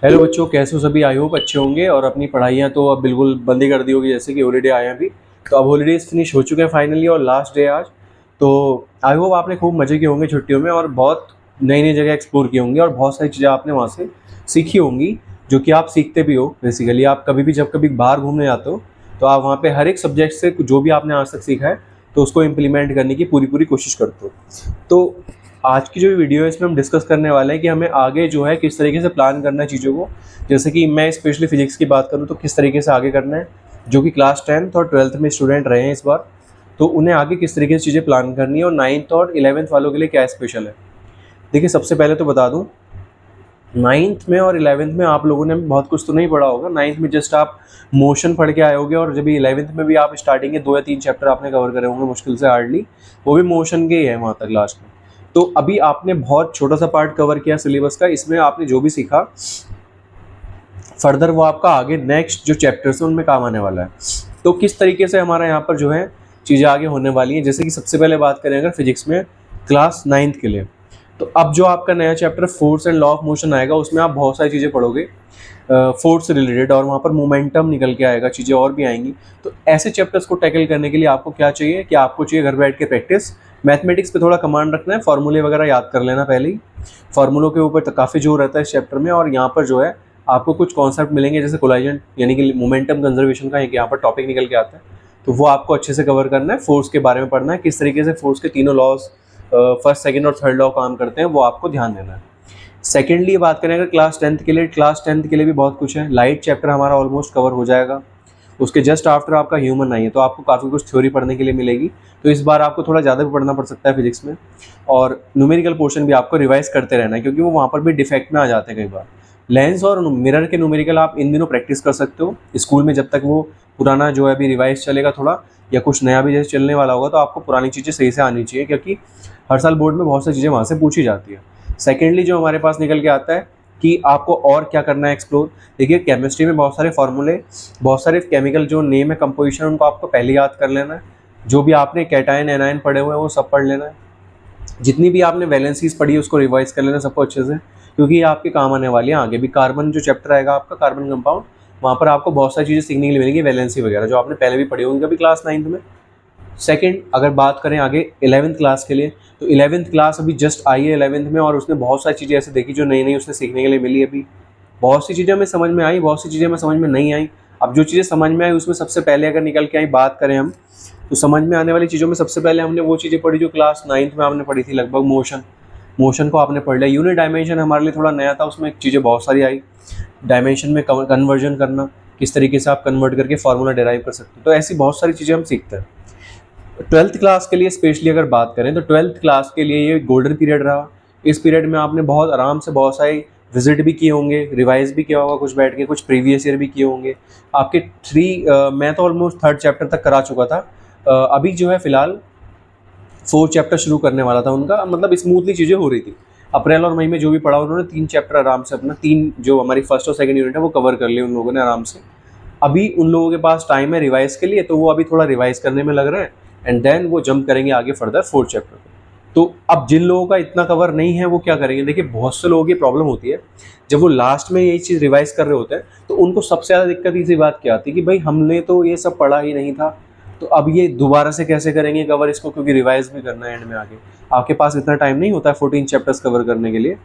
Hello बच्चों, कैसे हो सभी? आई होप अच्छे होंगे और अपनी पढ़ाइयाँ तो अब बिल्कुल बंद ही कर दी होगी, जैसे कि हॉलीडे आए हैं अभी। तो अब हॉलीडेज फिनिश हो चुके हैं फाइनली और लास्ट डे आज। तो आई होप आपने खूब मज़े किए होंगे छुट्टियों में और बहुत नई नई जगह एक्सप्लोर की होंगी और बहुत सारी चीज़ें आपने वहाँ से सीखी होंगी, जो कि आप सीखते भी हो। बेसिकली आप कभी भी जब कभी बाहर घूमने जाते हो तो आप वहाँ पे हर एक सब्जेक्ट से जो भी आपने आज तक सीखा है तो उसको इम्प्लीमेंट करने की पूरी पूरी कोशिश करते हो। तो आज की जो वीडियो है इसमें हम डिस्कस करने वाले हैं कि हमें आगे जो है किस तरीके से प्लान करना है चीज़ों को। जैसे कि मैं स्पेशली फिजिक्स की बात करूँ तो किस तरीके से आगे करना है, जो कि क्लास 10th और 12th में स्टूडेंट रहे हैं इस बार, तो उन्हें आगे किस तरीके से चीज़ें प्लान करनी है और 9th और 11th वालों के लिए क्या स्पेशल है। देखिए, सबसे पहले तो बता दूँ, 9th में और 11th में आप लोगों ने बहुत कुछ तो नहीं पढ़ा होगा। 9th में जस्ट आप मोशन पढ़ के आए होगे और जब 11th में भी आप स्टार्टिंग के 2 या 3 चैप्टर आपने कवर करे होंगे मुश्किल से, हार्डली, वो भी मोशन के ही है वहाँ तक लास्ट में। तो अभी आपने बहुत छोटा सा पार्ट कवर किया सिलेबस का, इसमें आपने जो भी सीखा फर्दर वो आपका आगे नेक्स्ट जो चैप्टर्स हैं उनमें काम आने वाला है। तो किस तरीके से हमारा यहाँ पर जो है चीज़ें आगे होने वाली हैं, जैसे कि सबसे पहले बात करें अगर फिजिक्स में क्लास 9th के लिए, तो अब जो आपका नया chapter force and law of motion आएगा उसमें आप बहुत सारी चीज़ें पढ़ोगे फोर्स से रिलेटेड, और वहाँ पर मोमेंटम निकल के आएगा, चीज़ें और भी आएंगी। तो ऐसे चैप्टर्स को टैकल करने के लिए आपको क्या चाहिए कि आपको चाहिए घर बैठ के प्रैक्टिस। मैथमेटिक्स पे थोड़ा कमांड रखना है, फार्मूले वगैरह याद कर लेना पहले ही। फार्मूलों के ऊपर तो काफ़ी जोर रहता है इस चैप्टर में, और यहाँ पर जो है आपको कुछ कॉन्सेप्ट मिलेंगे जैसे कोलाइजन यानी कि मोमेंटम कंजर्वेशन का एक यहाँ पर टॉपिक निकल के आता है, तो वो आपको अच्छे से कवर करना है। फोर्स के बारे में पढ़ना है, किस तरीके से फोर्स के तीनों लॉज फर्स्ट सेकंड और थर्ड लॉ काम करते हैं, वो आपको ध्यान देना है। सेकेंडली बात करें अगर क्लास 10th के लिए, क्लास 10th के लिए भी बहुत कुछ है। लाइट चैप्टर हमारा ऑलमोस्ट कवर हो जाएगा, उसके जस्ट आफ्टर आपका ह्यूमन आई है, तो आपको काफ़ी कुछ थ्योरी पढ़ने के लिए मिलेगी। तो इस बार आपको थोड़ा ज़्यादा भी पढ़ना पड़ सकता है फिजिक्स में, और न्यूमेरिकल पोर्शन भी आपको रिवाइज करते रहना है क्योंकि वो वहाँ पर भी डिफेक्ट में आ जाते हैं कई बार। लेंस और मिरर के न्यूमेरिकल आप इन दिनों प्रैक्टिस कर सकते हो स्कूल में, जब तक वो पुराना जो है अभी रिवाइज चलेगा थोड़ा, या कुछ नया भी जैसे चलने वाला होगा, तो आपको पुरानी चीज़ें सही से आनी चाहिए क्योंकि हर साल बोर्ड में बहुत सारी चीज़ें वहाँ से पूछी जाती है। सेकेंडली जो हमारे पास निकल के आता है कि आपको और क्या करना है एक्सप्लोर। देखिए, केमिस्ट्री में बहुत सारे फार्मूले, बहुत सारे केमिकल जो नेम है, कंपोजिशन, उनको आपको पहले याद कर लेना है। जो भी आपने कैटायन एनायन पढ़े हुए हैं वो सब पढ़ लेना है। जितनी भी आपने वैलेंसीज पढ़ी है उसको रिवाइज कर लेना सबको अच्छे से, क्योंकि ये आपके काम आने वाली है आगे भी। कार्बन जो चैप्टर आएगा आपका, कार्बन कंपाउंड, वहाँ पर आपको बहुत सारी चीज़ें सीखने के लिए मिलेंगी, वैलेंसी वगैरह जो आपने पहले भी पढ़ी होंगी कभी क्लास 9th में। सेकंड, अगर बात करें आगे 11th क्लास के लिए, तो 11th क्लास अभी जस्ट आई है 11th में, और उसने बहुत सारी चीज़ें ऐसे देखी जो नई नई उसने सीखने के लिए मिली। अभी बहुत सी चीज़ें हमें समझ में आई, बहुत सी चीज़ें हमें समझ में नहीं आई। अब जो चीज़ें समझ में आई उसमें सबसे पहले अगर निकल के आई बात करें हम, तो समझ में आने वाली चीज़ों में सबसे पहले हमने वो चीज़ें पढ़ी जो क्लास 9th में हमने पढ़ी थी लगभग। मोशन, मोशन को आपने पढ़ लिया। यूनिट डायमेंशन हमारे लिए थोड़ा नया था, उसमें चीज़ें बहुत सारी आई। डायमेंशन में कन्वर्जन करना, किस तरीके से आप कन्वर्ट करके फार्मूला डिराइव कर सकते हो, तो ऐसी बहुत सारी चीज़ें हम सीखते हैं। 12th क्लास के लिए स्पेशली अगर बात करें तो 12th क्लास के लिए ये गोल्डन पीरियड रहा। इस पीरियड में आपने बहुत आराम से बहुत सारी विजिट भी किए होंगे, रिवाइज भी किया होगा कुछ बैठ के, कुछ प्रीवियस ईयर भी किए होंगे आपके मैं तो ऑलमोस्ट 3rd चैप्टर तक करा चुका था। अभी जो है फिलहाल 4th चैप्टर शुरू करने वाला था उनका, मतलब स्मूथली चीज़ें हो रही थी। अप्रैल और मई में जो भी पढ़ा उन्होंने 3 चैप्टर आराम से अपना 3 जो हमारी फर्स्ट और सेकंड यूनिट है वो कवर कर लिए उन लोगों ने आराम से। अभी उन लोगों के पास टाइम है रिवाइज के लिए, तो वो अभी थोड़ा रिवाइज करने में लग रहे हैं, एंड देन वो जंप करेंगे आगे फर्दर 4th चैप्टर पे। तो अब जिन लोगों का इतना कवर नहीं है वो क्या करेंगे? देखिए, बहुत से लोगों की प्रॉब्लम होती है जब वो लास्ट में यही चीज़ रिवाइज कर रहे होते हैं, तो उनको सबसे ज़्यादा दिक्कत इसी बात की आती है कि भाई हमने तो ये सब पढ़ा ही नहीं था, तो अब ये दोबारा से कैसे करेंगे कवर इसको, क्योंकि रिवाइज भी करना है एंड में आगे। आपके पास इतना टाइम नहीं होता है 14 चैप्टर्स कवर करने के लिए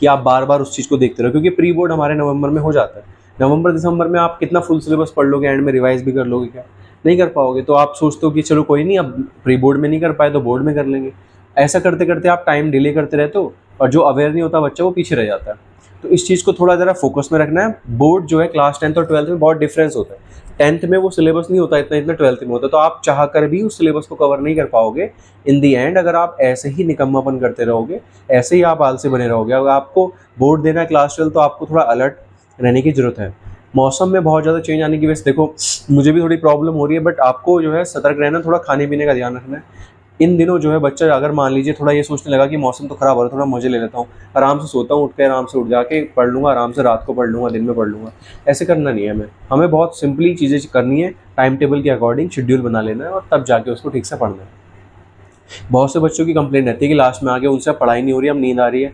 कि आप बार बार उस चीज़ को देखते रहो, क्योंकि प्री बोर्ड हमारे नवंबर में हो जाता है। नवंबर दिसंबर में आप कितना फुल सिलेबस पढ़ लोगे, एंड में रिवाइज भी कर लोगे क्या? नहीं कर पाओगे। तो आप सोचते हो कि चलो कोई नहीं, अब प्री बोर्ड में नहीं कर पाए तो बोर्ड में कर लेंगे। ऐसा करते करते आप टाइम डिले करते रहते हो, और जो अवेयर नहीं होता बच्चा वो पीछे रह जाता है। तो इस चीज़ को थोड़ा ज़रा फोकस में रखना है। बोर्ड जो है क्लास 10th और 12th में बहुत डिफरेंस होता है। 10th में वो सिलेबस नहीं होता इतना, इतना 12th में होता है, तो आप चाह कर भी उस सिलेबस को कवर नहीं कर पाओगे इन दी एंड, अगर आप ऐसे ही निकम्मापन करते रहोगे, ऐसे ही आप आलसी बने रहोगे। अगर आपको बोर्ड देना है क्लास 12 तो आपको थोड़ा अलर्ट रहने की ज़रूरत है। मौसम में बहुत ज़्यादा चेंज आने की वजह से देखो मुझे भी थोड़ी प्रॉब्लम हो रही है, बट आपको जो है सतर्क रहना, थोड़ा खाने पीने का ध्यान रखना है। इन दिनों जो है बच्चा अगर मान लीजिए थोड़ा ये सोचने लगा कि मौसम तो ख़राब हो रहा है, थोड़ा मज़े ले लेता हूँ, आराम से सोता हूँ, उठ के आराम से उठ जाके पढ़ लूँगा, आराम से रात को पढ़ लूँगा, दिन में पढ़ लूँगा, ऐसे करना नहीं है हमें। हमें बहुत सिंपली चीज़ें करनी है, टाइम टेबल के अकॉर्डिंग शेड्यूल बना लेना है और तब जाके उसको ठीक से पढ़ना है। बहुत से बच्चों की कंप्लेंट रहती है कि लास्ट में आके उनसे पढ़ाई नहीं हो रही, अब नींद आ रही है।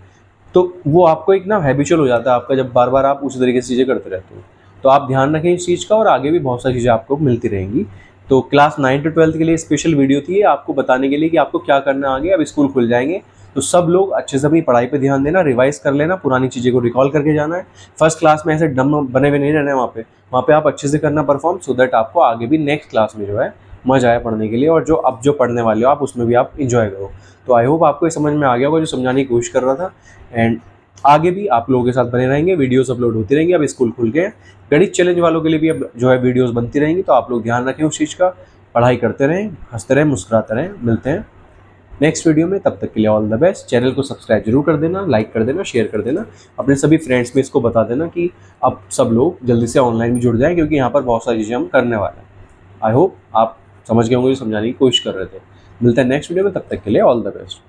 तो वो आपको एक ना हैबिचुअल हो जाता है आपका, जब बार बार आप उसी तरीके से चीज़ें करते रहते हो। तो आप ध्यान रखें इस चीज़ का, और आगे भी बहुत सारी चीज़ें आपको मिलती रहेंगी। तो क्लास 9 to 12 के लिए स्पेशल वीडियो थी, आपको बताने के लिए कि आपको क्या करना है आगे। अब स्कूल खुल जाएंगे तो सब लोग अच्छे से अपनी पढ़ाई पे ध्यान देना, रिवाइज कर लेना, पुरानी चीज़ें को रिकॉल करके जाना है। फर्स्ट क्लास में ऐसे डम बने हुए नहीं रहना है वहाँ पे आप अच्छे से करना परफॉर्म, सो दैट आपको आगे भी नेक्स्ट क्लास में जो है मज़ा आए पढ़ने के लिए, और जो अब जो पढ़ने वाले हो आप उसमें भी आप इंजॉय करो। तो आई होप आपको ये समझ में आ गया होगा जो समझाने की कोशिश कर रहा था। एंड आगे भी आप लोगों के साथ बने रहेंगे, वीडियोस अपलोड होती रहेंगी। अब स्कूल खुल गए, गणित चैलेंज वालों के लिए भी अब जो है वीडियोस बनती रहेंगी। तो आप लोग ध्यान रखें उस चीज़ का, पढ़ाई करते रहें, हंसते रहें, मुस्कुराते रहें। मिलते हैं नेक्स्ट वीडियो में, तब तक के लिए ऑल द बेस्ट। चैनल को सब्सक्राइब जरूर कर देना, लाइक कर देना, शेयर कर देना, अपने सभी फ्रेंड्स में इसको बता देना कि अब सब लोग जल्दी से ऑनलाइन भी जुड़ जाएं, क्योंकि यहाँ पर बहुत सारी चीज़ें हम करने वाले हैं। आई होप आप समझ गए होंगे जो समझाने की कोशिश कर रहे थे। मिलते हैं नेक्स्ट वीडियो में, तब तक के लिए ऑल द बेस्ट।